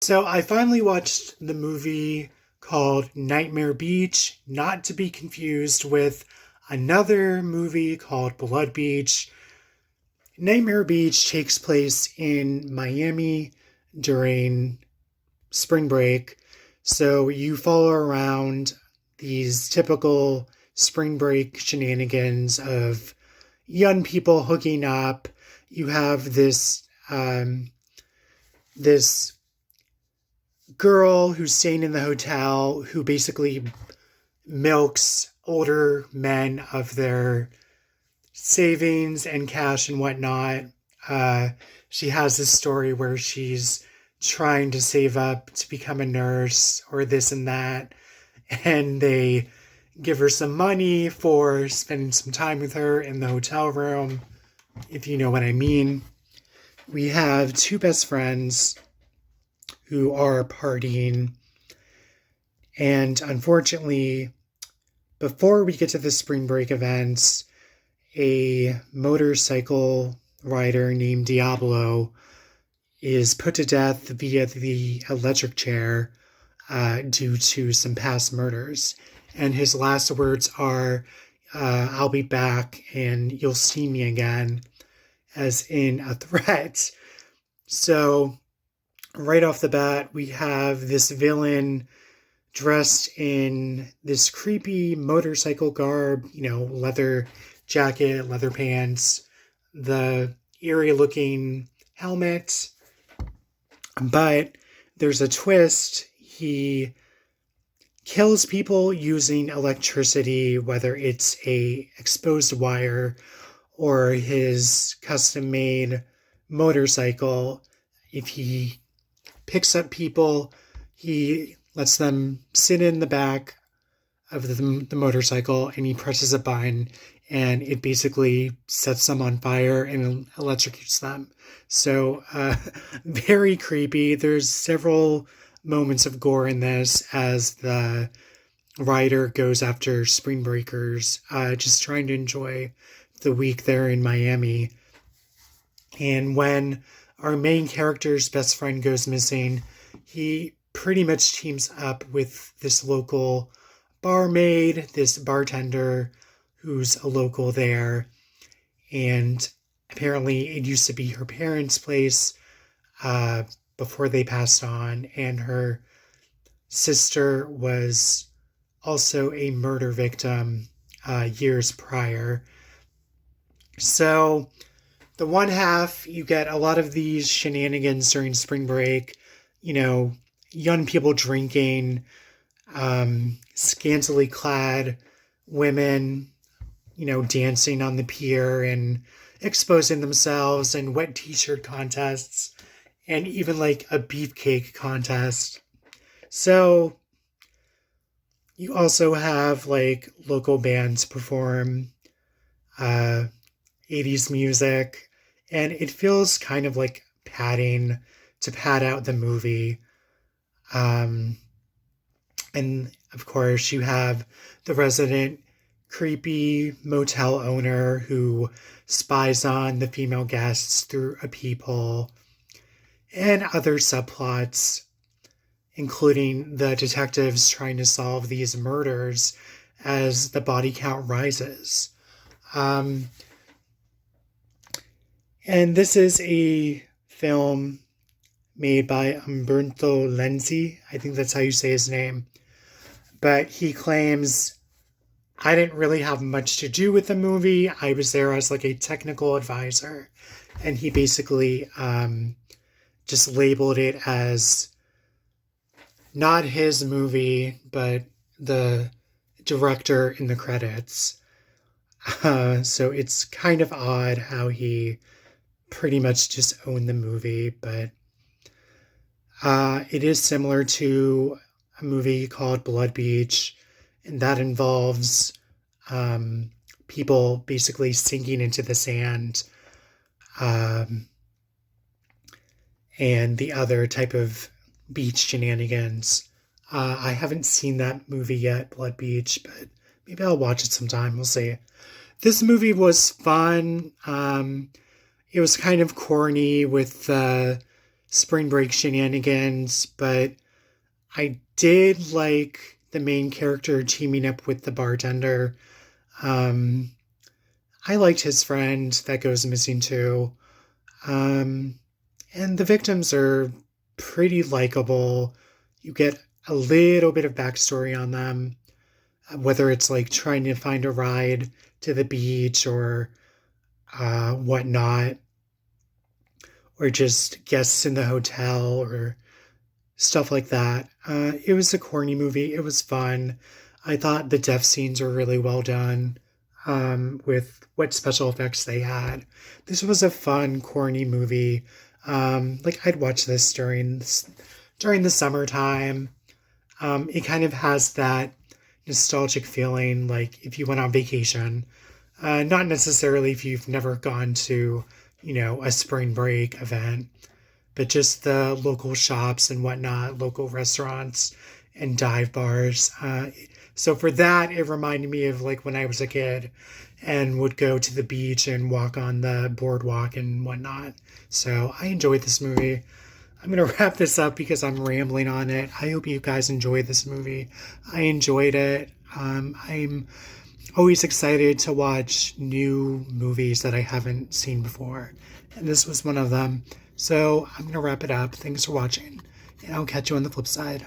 So I finally watched the movie called Nightmare Beach, not to be confused with another movie called Blood Beach. Nightmare Beach takes place in Miami during spring break. So you follow around these typical spring break shenanigans of young people hooking up. You have this girl who's staying in the hotel who basically milks older men of their savings and cash and whatnot. Uh, she has this story where she's trying to save up to become a nurse or this and that, and they give her some money for spending some time with her in the hotel room, if you know what I mean. We have two best friends who are partying, and unfortunately, before we get to the spring break events, a motorcycle rider named Diablo is put to death via the electric chair due to some past murders. And his last words are, I'll be back and you'll see me again, as in a threat. So, right off the bat, we have this villain dressed in this creepy motorcycle garb, leather jacket, leather pants, the eerie looking helmet. But there's a twist. He kills people using electricity, whether it's a exposed wire or his custom made motorcycle. If he picks up people, he lets them sit in the back of the motorcycle and he presses a button and it basically sets them on fire and electrocutes them. So, very creepy. There's several moments of gore in this as the rider goes after spring breakers, just trying to enjoy the week there in Miami. And when our main character's best friend goes missing, he pretty much teams up with this local barmaid, this bartender who's a local there. And apparently it used to be her parents' place before they passed on. And her sister was also a murder victim years prior. So the one half, you get a lot of these shenanigans during spring break, young people drinking, scantily clad women, dancing on the pier and exposing themselves, and wet t-shirt contests, and even like a beefcake contest. So you also have like local bands perform 80s music, and it feels kind of like padding to pad out the movie. And of course, you have the resident creepy motel owner who spies on the female guests through a peephole, and other subplots, including the detectives trying to solve these murders as the body count rises. And this is a film made by Umberto Lenzi. I think that's how you say his name. But he claims, I didn't really have much to do with the movie. I was there as like a technical advisor. And he basically just labeled it as not his movie, but the director in the credits. So it's kind of odd how he pretty much just owned the movie, but it is similar to a movie called Blood Beach, and that involves people basically sinking into the sand, and the other type of beach shenanigans. I haven't seen that movie yet, Blood Beach, but maybe I'll watch it sometime. We'll see. This movie was fun. It was kind of corny with the spring break shenanigans, but I did like the main character teaming up with the bartender. Um, I liked his friend that goes missing too. Um, and the victims are pretty likable. You get a little bit of backstory on them, whether it's like trying to find a ride to the beach or whatnot, or just guests in the hotel or stuff like that. It was a corny movie. It was fun. I thought the death scenes were really well done with what special effects they had. This was a fun, corny movie. Like I'd watch this during the summertime. It kind of has that nostalgic feeling, like if you went on vacation. Not necessarily if you've never gone to, a spring break event, but just the local shops and whatnot, local restaurants and dive bars. So for that, it reminded me of like when I was a kid and would go to the beach and walk on the boardwalk and whatnot. So I enjoyed this movie. I'm going to wrap this up because I'm rambling on it. I hope you guys enjoyed this movie. I enjoyed it. I'm always excited to watch new movies that I haven't seen before. And this was one of them. So I'm going to wrap it up. Thanks for watching. And I'll catch you on the flip side.